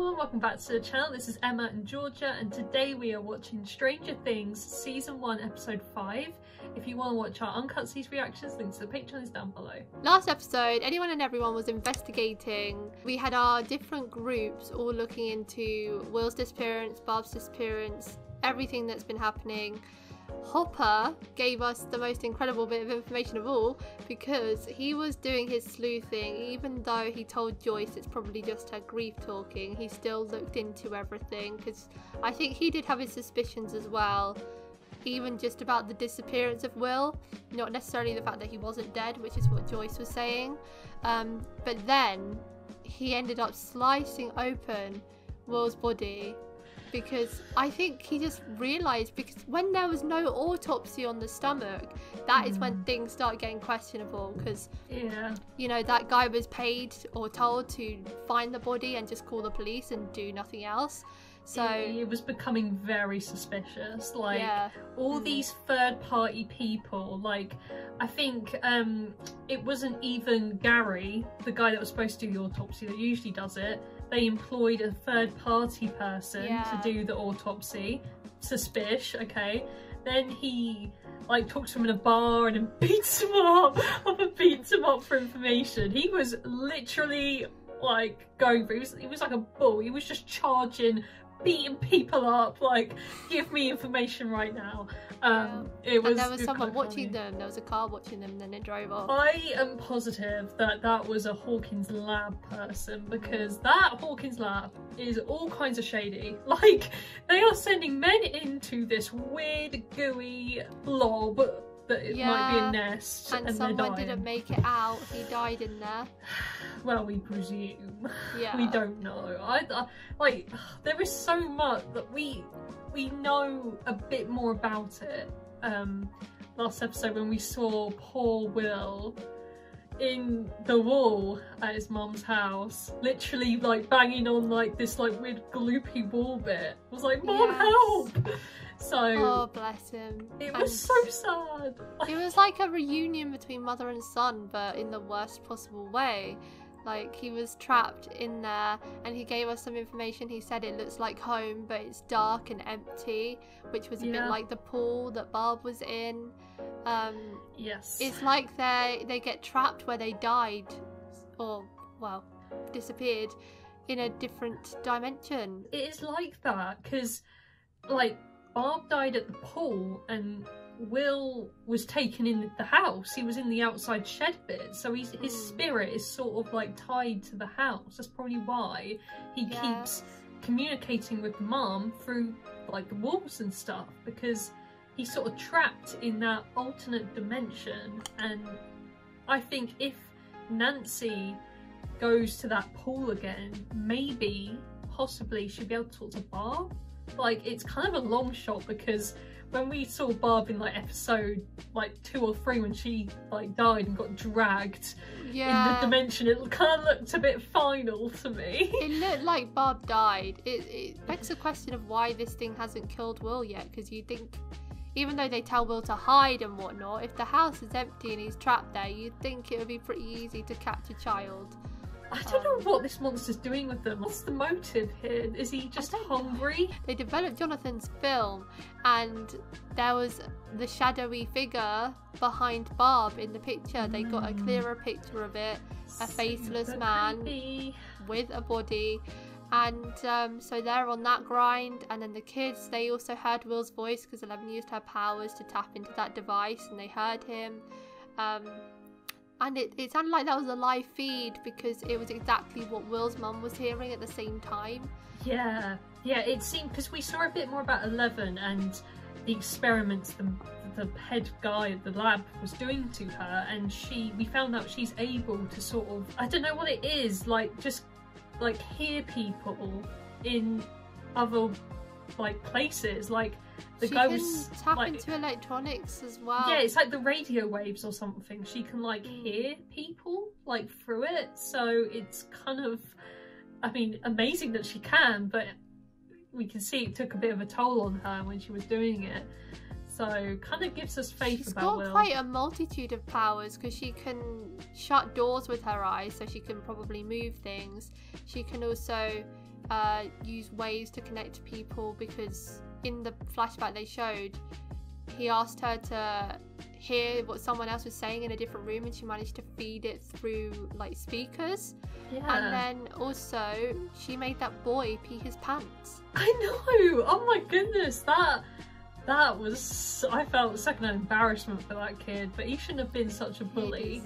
everyone, welcome back to the channel. This is Emma and Georgia, and today we are watching Stranger Things Season 1 Episode 5. If you want to watch our uncut series reactions, links to the Patreon is down below. Last episode, anyone and everyone was investigating. We had our different groups all looking into Will's disappearance, Barb's disappearance, everything that's been happening. Hopper gave us the most incredible bit of information of all, because he was doing his sleuthing. Even though he told Joyce it's probably just her grief talking, he still looked into everything, because I think he did have his suspicions as well, even just about the disappearance of Will, not necessarily the fact that he wasn't dead, which is what Joyce was saying, but then he ended up slicing open Will's body, because I think he just realised, because when there was no autopsy on the stomach, that is when things start getting questionable, because you know, that guy was paid or told to find the body and just call the police and do nothing else. So it was becoming very suspicious, like all these third-party people, like I think it wasn't even Gary, the guy that was supposed to do the autopsy that usually does it. They employed a third-party person to do the autopsy. Suspicious, okay. Then he like talks to him in a bar and then beats him up for information. He was literally like going for it. He was like a bull. He was just charging, beating people up, like, give me information right now. It was, and there was someone watching them. There was a car watching them, and then it drove off. I am positive that that was a Hawkins lab person, because that Hawkins lab is all kinds of shady. Like, they are sending men into this weird gooey blob that it might be a nest, and someone didn't make it out. He died in there. Well, we presume. We don't know. Like, there is so much that we know a bit more about it. Last episode when we saw poor Will in the wall at his mum's house, literally like banging on like this like weird gloopy wall bit. I was like, Mom, help! So, oh, bless him. It was so sad. It was like a reunion between mother and son, but in the worst possible way. Like, he was trapped in there, and he gave us some information. He said it looks like home, but it's dark and empty, which was a bit like the pool that Barb was in. Yes. It's like they get trapped where they died, or, well, disappeared in a different dimension. It is like that, because, like, Barb died at the pool, and Will was taken in the house. He was in the outside shed bit, so his spirit is sort of like tied to the house. That's probably why he keeps communicating with the mom through like the walls and stuff, because he's sort of trapped in that alternate dimension. And I think if Nancy goes to that pool again, maybe possibly she'll be able to talk to Barb. Like, it's kind of a long shot, because when we saw Barb in like episode like 2 or 3, when she like died and got dragged in the dimension, it kind of looked a bit final to me. It looked like Barb died. It begs the question of why this thing hasn't killed Will yet, because you think, even though they tell Will to hide and whatnot, if the house is empty and he's trapped there, you'd think it would be pretty easy to catch a child. I don't know what this monster's doing with them. What's the motive here? Is he just hungry? They developed Jonathan's film, and there was the shadowy figure behind Barb in the picture. They got a clearer picture of it. A faceless man with a body. And so they're on that grind. And then the kids, they also heard Will's voice, because 11 used her powers to tap into that device, and they heard him. And it sounded like that was a live feed, because it was exactly what Will's mum was hearing at the same time. Yeah, it seemed, because we saw a bit more about 11 and the experiments the head guy at the lab was doing to her, and we found out she's able to sort of, I don't know what it is, like just like hear people in other like places, like the guy was tap like, into electronics as well. Yeah, it's like the radio waves or something. She can like hear people like through it, so it's kind of, I mean, amazing that she can, but we can see it took a bit of a toll on her when she was doing it. So kind of gives us faith about Will. She's got quite a multitude of powers, because she can shut doors with her eyes, so she can probably move things. She can also use ways to connect to people, because in the flashback they showed, he asked her to hear what someone else was saying in a different room, and she managed to feed it through like speakers. Yeah. And then also she made that boy pee his pants. I know. Oh my goodness, that was, I felt secondhand embarrassment for that kid, but he shouldn't have been such a bully.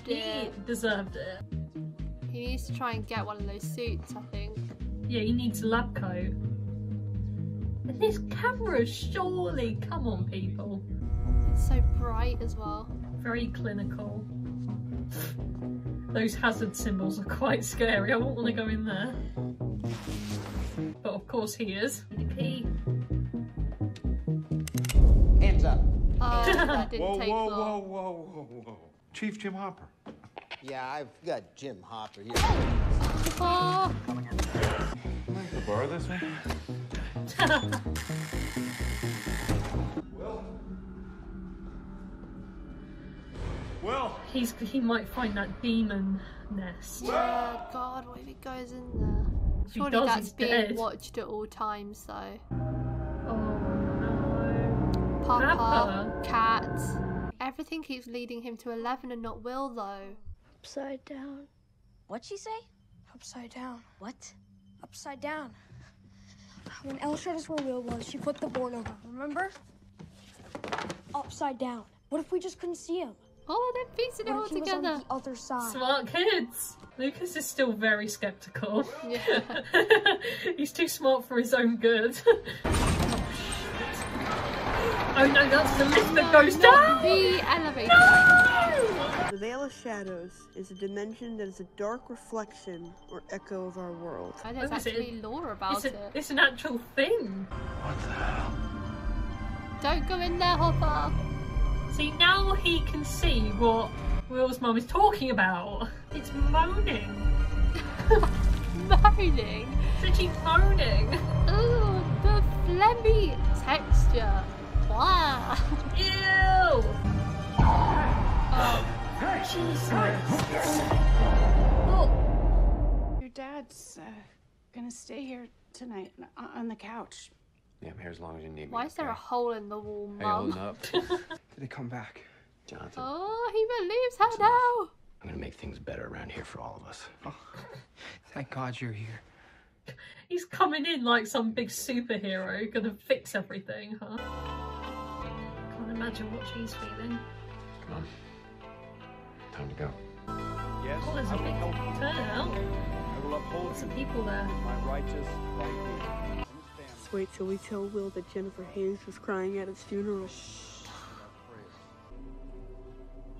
He deserved it. He needs to try and get one of those suits, I think. Yeah, he needs a lab coat. And this camera, surely, come on people. It's so bright as well. Very clinical. Those hazard symbols are quite scary. I won't want to go in there. But of course he is. Pee. Hands up. That didn't take long. Whoa. Chief Jim Hopper. Yeah, I've got Jim Hopper here. Oh. Can I borrow this one? Well. He might find that demon nest. Yeah, God, what if he goes in there? Surely does, that's he's being dead. watched at all times, though. Oh no. Papa, Cat. Everything keeps leading him to 11 and not Will, though. Upside down. What'd she say? Upside down. What? Upside down. When Elle showed us where Will was, she flipped the board over, remember? Upside down. What if we just couldn't see him? Oh, they're piecing it all What if he was together. on the other side? Smart kids. Lucas is still very skeptical. Yeah. He's too smart for his own good. Oh no, that's the lift that goes down! The elevator. No! The Veil of Shadows is a dimension that is a dark reflection or echo of our world. Oh, there's Oh, is it- actually lore about it. It's an actual thing. What the hell? Don't go in there, Hopper. See, now he can see what Will's mum is talking about. It's moaning. Moaning. So she's moaning. Ooh, the phlegmy texture. Wow. Ew! Oh, Jesus. Oh. Your dad's gonna stay here tonight on the couch. Yeah, I'm here as long as you need me. why is there a hole in the wall, Hey, Mum? hold up. Did he come back? Jonathan, Oh, he believes her now. I'm gonna make things better around here for all of us. Oh, thank God you're here. He's coming in like some big superhero, gonna fix everything, huh? Can't imagine what she's feeling. Come on. Time to go. Yes, Oh, there's a I will big help you. turnout. I will uphold Lots you of people there. with my righteous right hand. Just wait till we tell Will that Jennifer Hayes was crying at his funeral. She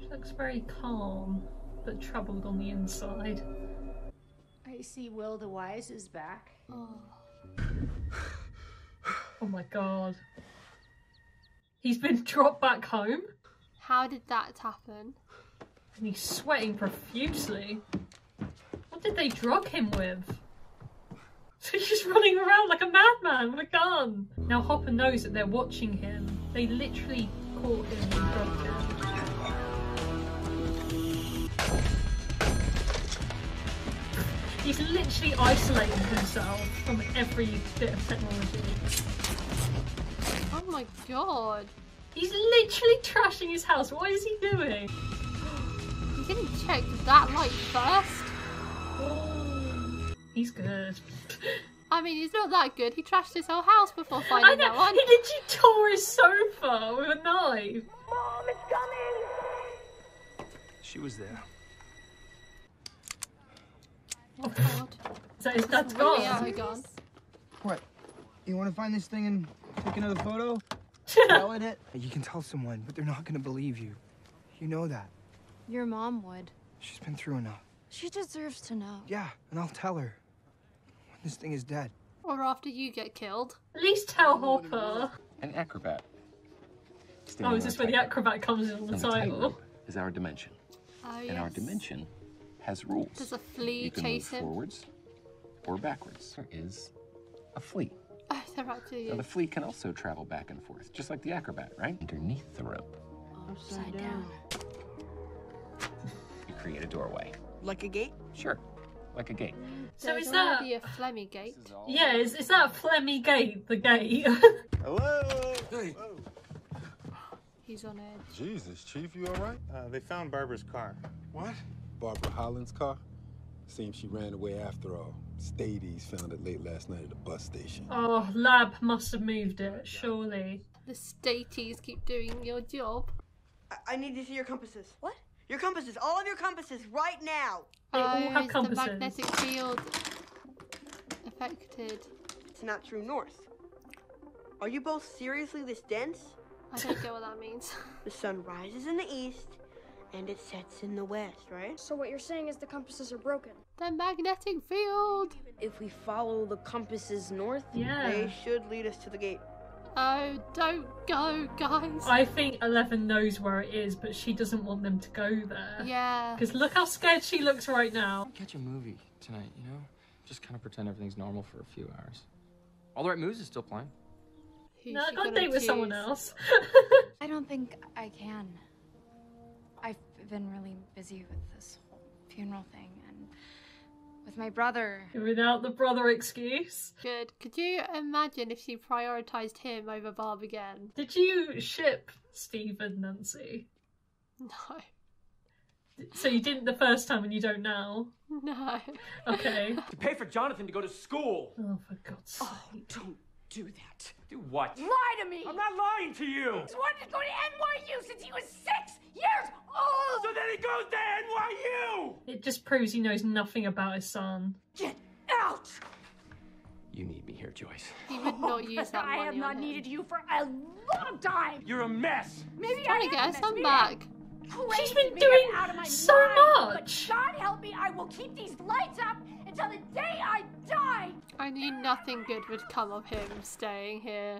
looks very calm, but troubled on the inside. I see Will the Wise is back. Oh. Oh my god. He's been dropped back home, How did that happen? and he's sweating profusely. What did they drug him with? So he's just running around like a madman with a gun. Now Hopper knows that they're watching him. They literally caught him and drugged him. He's literally isolating himself from every bit of technology. Oh my god. He's literally trashing his house. What is he doing? He didn't check that light first. He's good. I mean, he's not that good. He trashed his whole house before I finding know. that one. He literally tore his sofa with a knife. Mom, it's coming! She was there. Oh god. Is that his dad's Really out gone? of gun. What? You want to find this thing and take another photo? Yell at it? You can tell someone, but they're not gonna believe you. You know that. Your mom would. She's been through enough. She deserves to know. Yeah, and I'll tell her. When this thing is dead. Or after you get killed. At least tell Hopper. An acrobat. Oh, is this where the acrobat comes in on the And the title? tightrope is our dimension. Oh, And our yes. dimension has rules. Does a flea You can chase move him? forwards or backwards. There is a flea. Oh, they're actually. Now, the flea can also travel back and forth, just like the acrobat, right? Underneath the rope, Upside down. you create a doorway. Like a gate? Sure. like a gate. So There's is that... already a Flemmy gate? Yeah, is that Flemmy gate, the gate? Hello. Hey. He's on edge. Jesus, Chief, you all right? They found Barbara's car. What? Barbara Holland's car? Seems she ran away after all. Stadies found it late last night at the bus station. Oh, Lab must have moved it, surely. The Staties keep doing your job. I need to see your compasses. What? Your compasses. All of your compasses right now. They all have is compasses. the magnetic field affected? It's not true north. Are you both seriously this dense? I don't get what that means. The sun rises in the east and it sets in the west, right? So what you're saying is the compasses are broken. The magnetic field. If we follow the compasses north, They should lead us to the gate. Oh, don't go, guys. I think 11 knows where it is, but she doesn't want them to go there. Yeah. Because look how scared she looks right now. Catch a movie tonight, you know? Just kind of pretend everything's normal for a few hours. All the right moves is still playing. No, I got a date with someone else. I don't think I can. I've been really busy with this whole funeral thing and with my brother. Without the brother excuse. Good. Could you imagine if she prioritized him over Barb again? Did you ship Steve and Nancy? No. So you didn't the first time and you don't now? No. Okay. To pay for Jonathan to go to school. Oh, for God's sake. Oh, don't do that. Do what? Lie to me! I'm not lying to you! He's wanted to go to NYU since he was 6 years old! So then he goes to NYU! It just proves he knows nothing about his son. Get out! You need me here, Joyce. He would not use that money I have not on needed you for a long time! You're a mess! Maybe Hi, I am guys, a mess. I'm Maybe back. She's been Maybe doing I'm out of my so mind, much. But God help me, I will keep these lights up until the day I die! I knew nothing good would come of him staying here.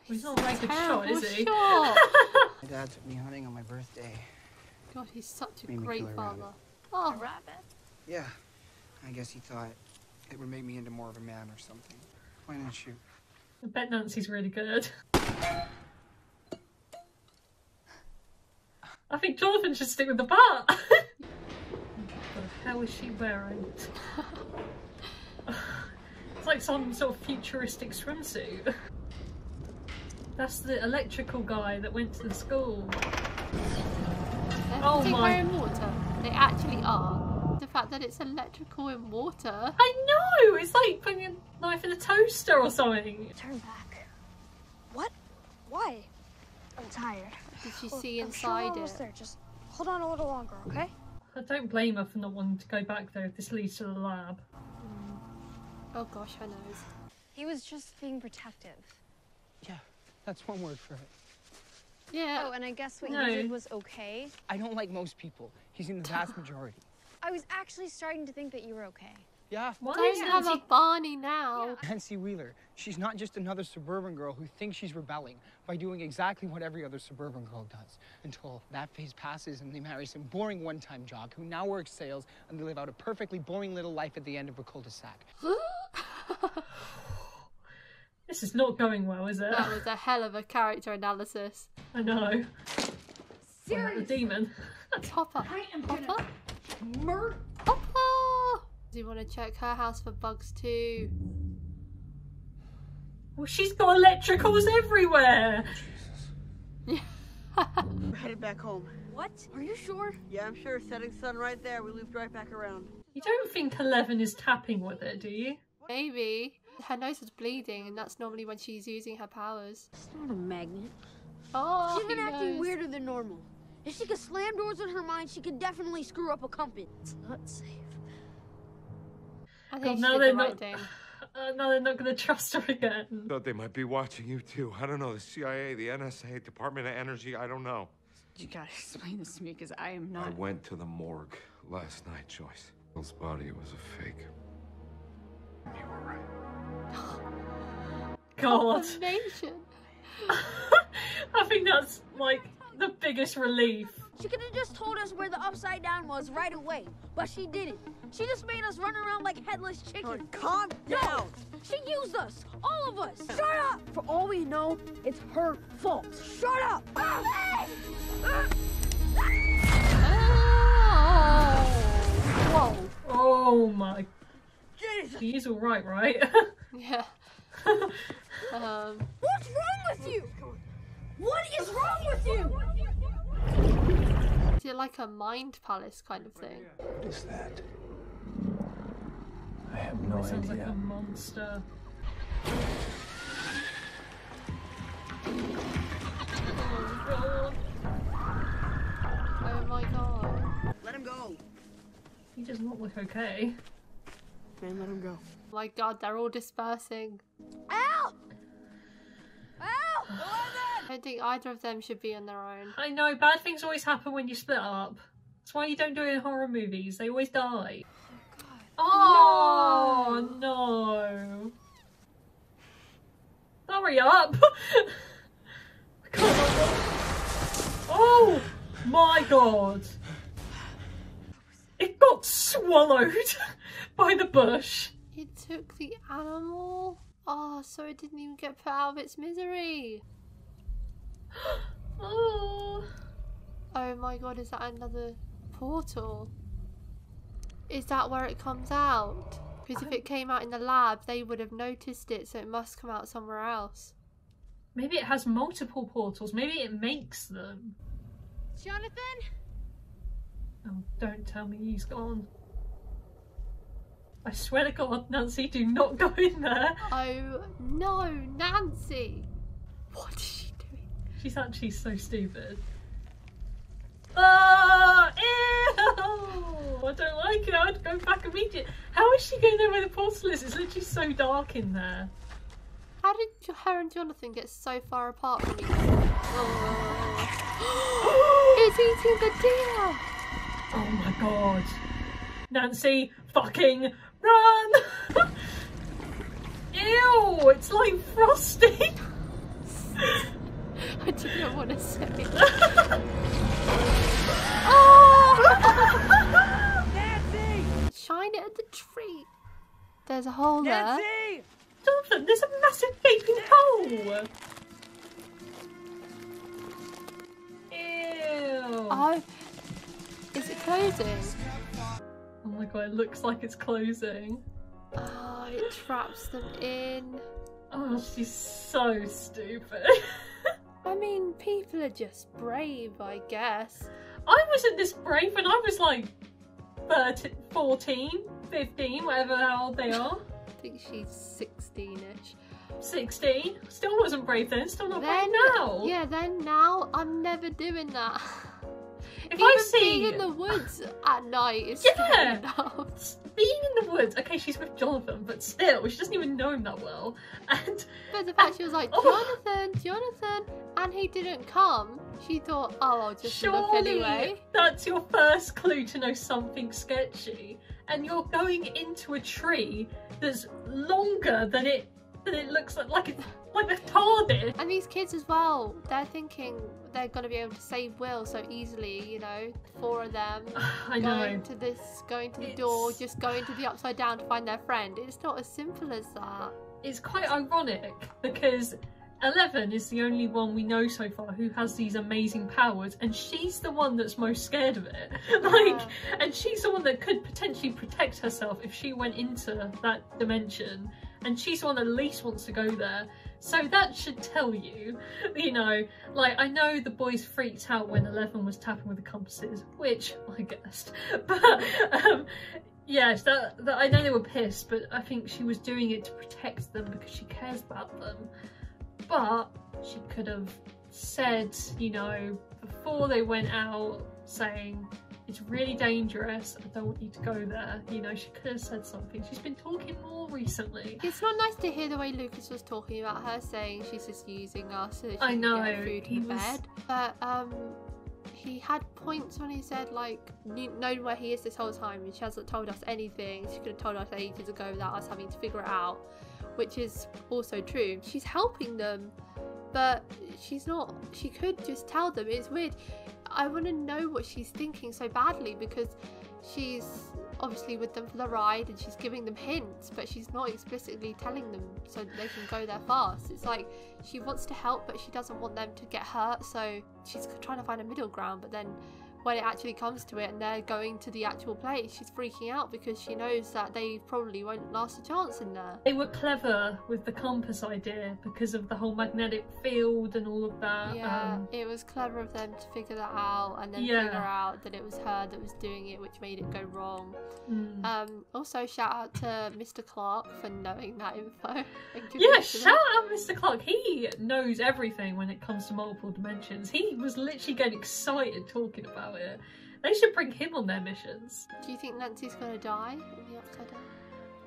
He's not a very good shot, is he? Shot. My dad took me hunting on my birthday. God, he's such a Made me great kill a father. rabbit. Oh, A rabbit? Yeah. I guess he thought it would make me into more of a man or something. Why didn't you? I bet Nancy's really good. I think Jonathan should stick with the part. What the hell is she wearing? It's like some sort of futuristic swimsuit. That's the electrical guy that went to the school. Oh my! in water. They actually are. The fact that it's electrical in water. I know! It's like putting a knife in a toaster or something. Turn back. What? Why? I'm tired. Did she Look, see I'm sure inside we're almost it? there. Just hold on a little longer, okay? I don't blame her for not wanting to go back there if this leads to the lab. Oh gosh, her nose. He was just being protective. Yeah, that's one word for it. Yeah. Oh, and I guess what No. you did was okay. I don't like most people. He's in the vast majority. I was actually starting to think that you were okay. Yeah. Why is Don't have a Nancy... Barney now. Nancy Wheeler. She's not just another suburban girl who thinks she's rebelling by doing exactly what every other suburban girl does until that phase passes and they marry some boring one-time jock who now works sales and they live out a perfectly boring little life at the end of a cul-de-sac. This is not going well, is it? That was a hell of a character analysis. I know. What, the demon? Hopper. I am Hopper? gonna murder. Hopper! Do you want to check her house for bugs too? Well, she's got electricals everywhere. We're headed back home. What? Are you sure? Yeah, I'm sure. Setting sun right there. We looped right back around. You don't think 11 is tapping with it, do you? Maybe. Her nose was bleeding and that's normally when she's using her powers. It's not a magnet. Oh, She's been he acting knows. weirder than normal. If she could slam doors in her mind, she could definitely screw up a compass. It's not safe. I God, think she now did they're the right not. thing. Now they're not going to trust her again. Thought they might be watching you too. I don't know. The CIA, the NSA, Department of Energy, I don't know. You gotta explain this to me, because I am I not. went to the morgue last night, Joyce. Bill's body was a fake. You were right. God. Confirmation. I think that's like the biggest relief. She could have just told us where the upside down was right away, but she didn't. She just made us run around like headless chickens. Calm down. She used us, all of us. Shut up! For all we know, it's her fault. Shut up! Oh. Whoa. Oh my. He's alright, right? Yeah. What's wrong with you? What is wrong with you? Is it like a mind palace kind of thing? What is that? I have no It sounds idea. like a monster. Oh my god. Let him go. He does not look okay. Man, let him go. Oh my god, they're all dispersing. Ow! Ow! I don't think either of them should be on their own. I know, bad things always happen when you split up. That's why you don't do it in horror movies. They always die. Oh no! Hurry up! Oh my god! It got swallowed by the bush. It took the animal. Oh, so it didn't even get put out of its misery. Oh. Oh my god, is that another portal? Is that where it comes out? Because if it came out in the lab, they would have noticed it, so it must come out somewhere else. Maybe it has multiple portals. Maybe it makes them. Jonathan? Oh, don't tell me he's gone. I swear to God, Nancy, do not go in there. Oh no, Nancy! What is she doing? She's actually so stupid. Oh, ew! I don't like it. I'd go back immediately. How is she going to know where the portal is? It's literally so dark in there. How did her and Jonathan get so far apart from each other? Oh. It's eating the deer! Oh my god. Nancy, fucking run! Ew! It's like Frosty! I didn't want to say it. Oh! Nancy! Shine it at the tree. There's a hole there. Nancy! Jonathan, there's a massive gaping hole! Ew! Oh, is it closing? Oh my god, it looks like it's closing. Oh, it traps them in. Oh, she's so stupid. I mean, people are just brave, I guess. I wasn't this brave when I was like 13, 14, 15, whatever how old they are. I think she's 16-ish. 16? Still wasn't brave then, still not brave now. Yeah, then now, I'm never doing that. If Even I see being in the woods at night is scary enough. Being in the woods, okay, she's with Jonathan, but still, she doesn't even know him that well. And but the fact she was like, Jonathan, and he didn't come, she thought, oh, I'll just look anyway. That's your first clue to know something sketchy. And you're going into a tree that's longer than it looks like a TARDIS. And these kids as well, they're thinking they're going to be able to save Will so easily, you know, 4 of them. I know. Going to the door, just going to the upside down to find their friend. It's not as simple as that. It's quite ironic because 11 is the only one we know so far who has these amazing powers, and she's the one that's most scared of it. And she's the one that could potentially protect herself if she went into that dimension, and she's the one that least wants to go there. So that should tell you, you know, like, I know the boys freaked out when 11 was tapping with the compasses, which I guessed, but yes, that I know they were pissed, but I think she was doing it to protect them because she cares about them. But she could have said, you know, before they went out, saying, it's really dangerous, I don't want you to go there. You know, she could have said something. She's been talking more recently. It's not nice to hear the way Lucas was talking about her, saying she's just using us so that she I know, can get food in bed. But he had points when he said, like, known where he is this whole time, and she hasn't told us anything. She could have told us ages ago without us having to figure it out, which is also true. She's helping them, but she's not. She could just tell them. It's weird. I want to know what she's thinking so badly, because she's obviously with them for the ride and she's giving them hints, but she's not explicitly telling them so that they can go there fast. It's like she wants to help, but she doesn't want them to get hurt, so she's trying to find a middle ground. But then when it actually comes to it and they're going to the actual place, she's freaking out because she knows that they probably won't last a chance in there. They were clever with the compass idea because of the whole magnetic field and all of that. Yeah, it was clever of them to figure that out and then figure out that it was her that was doing it, which made it go wrong. Also, shout out to Mr. Clarke for knowing that info. Yeah, shout out Mr. Clarke. He knows everything when it comes to multiple dimensions. He was literally getting excited talking about it. They should bring him on their missions. Do you think Nancy's gonna die in the Upside Down?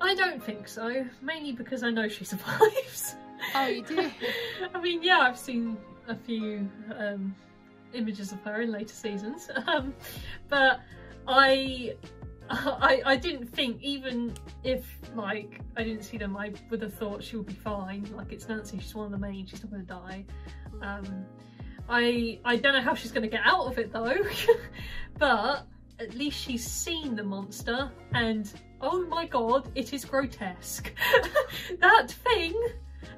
I don't think so, mainly because I know she survives. Oh, you do? I mean, yeah, I've seen a few images of her in later seasons, but I didn't think, even if like I didn't see them, I would have thought she would be fine. Like, it's Nancy, she's one of the main, she's not going to die. I don't know how she's going to get out of it though, but at least she's seen the monster, and oh my god, it is grotesque. That thing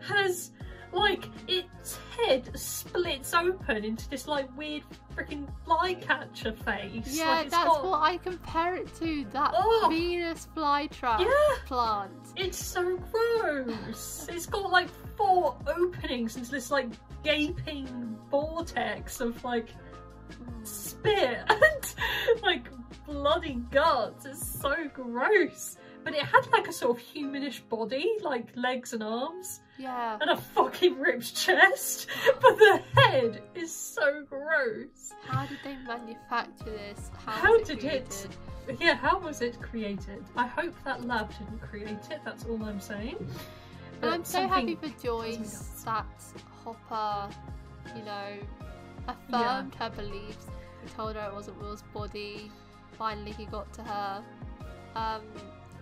has, like, its head splits open into this like weird freaking flycatcher face. Yeah, like, that's what I compare it to, that Venus flytrap plant. It's so gross. It's got like 4 openings into this like gaping vortex of like spit and like bloody guts. It's so gross. But it had like a sort of humanish body, like legs and arms. Yeah. And a fucking ripped chest. But the head is so gross. How did they manufacture this? How was it created? I hope that lab didn't create it, that's all I'm saying. But I'm so happy for Joyce that Hopper, you know, affirmed her beliefs. He told her it wasn't Will's body. Finally he got to her.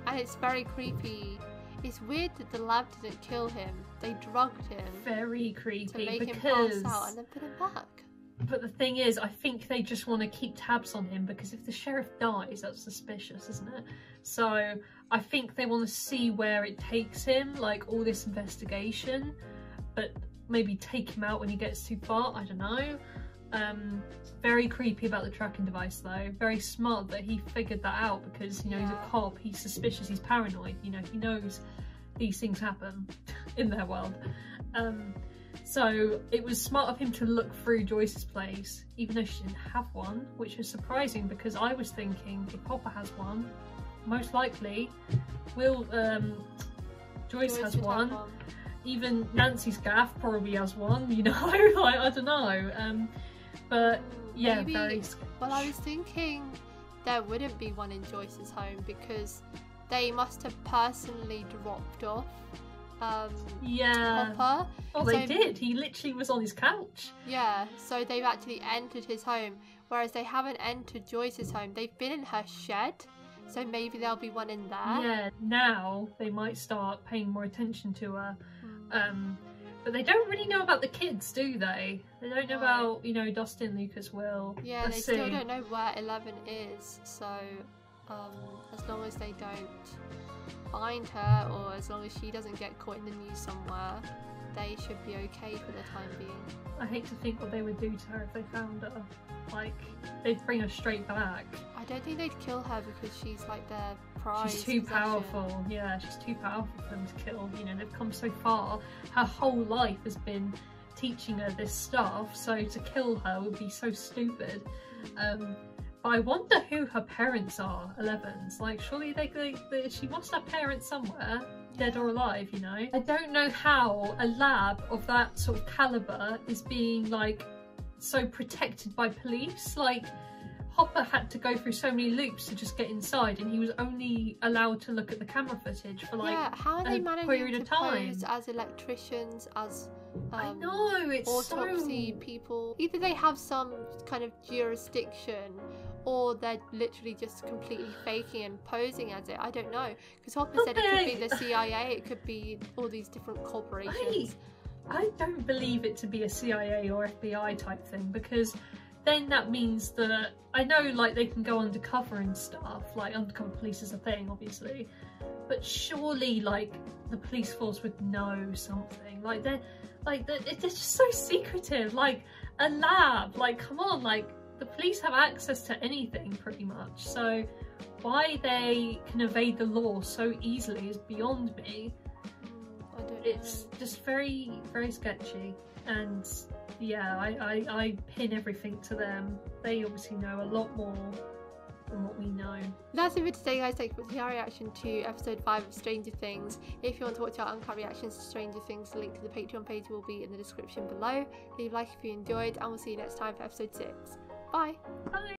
And it's very creepy. It's weird that the lab didn't kill him. They drugged him. Very creepy, to make because him pass out and then put him back. But the thing is, I think they just want to keep tabs on him, because if the sheriff dies, that's suspicious, isn't it? So I think they want to see where it takes him, like all this investigation, but maybe take him out when he gets too far. I don't know. Very creepy about the tracking device though. Very smart that he figured that out, because, you know, he's a cop, he's suspicious, he's paranoid, you know, he knows these things happen in their world. So it was smart of him to look through Joyce's place, even though she didn't have one, which is surprising, because I was thinking if Hopper has one, most likely Joyce has one. Even Nancy's gaff probably has one, you know. Like, I don't know. But yeah, maybe, very. Well, I was thinking there wouldn't be one in Joyce's home because they must have personally dropped off Hopper. Oh, they did. He literally was on his couch. Yeah, so they've actually entered his home, whereas they haven't entered Joyce's home. They've been in her shed, so maybe there'll be one in there. Yeah, now they might start paying more attention to her. But they don't really know about the kids, do they? They don't know about, you know, Dustin, Lucas, Will. Yeah, they still don't know where 11 is, so as long as they don't find her, or as long as she doesn't get caught in the news somewhere, they should be okay for the time being. I hate to think what they would do to her if they found her. Like, they'd bring her straight back. I don't think they'd kill her because she's like their prize. She's too powerful. Yeah, she's too powerful for them to kill. You know, they've come so far. Her whole life has been teaching her this stuff, so to kill her would be so stupid. But I wonder who her parents are, 11's. Like, surely she must have parents somewhere, dead or alive, you know? I don't know how a lab of that sort of caliber is being, like, so protected by police. Like, Hopper had to go through so many loops to just get inside, and he was only allowed to look at the camera footage for like how are they managing period of time. Pose as electricians, as I know, it's autopsy people? Either they have some kind of jurisdiction, or they're literally just completely faking and posing as it. I don't know, because Hopper said it could be the CIA, it could be all these different corporations. I don't believe it to be a CIA or FBI type thing, because then that means that, I know like they can go undercover and stuff, like undercover police is a thing obviously, but surely like the police force would know something. Like they're just so secretive. Like a lab, like come on, like the police have access to anything pretty much, so why they can evade the law so easily is beyond me. It's just very, very sketchy, and yeah, I pin everything to them. They obviously know a lot more than what we know. That's it for today, guys. Thank you for our reaction to episode 5 of Stranger Things. If you want to watch our uncut reactions to Stranger Things, the link to the Patreon page will be in the description below. Leave a like if you enjoyed, and we'll see you next time for episode 6. Bye! Bye!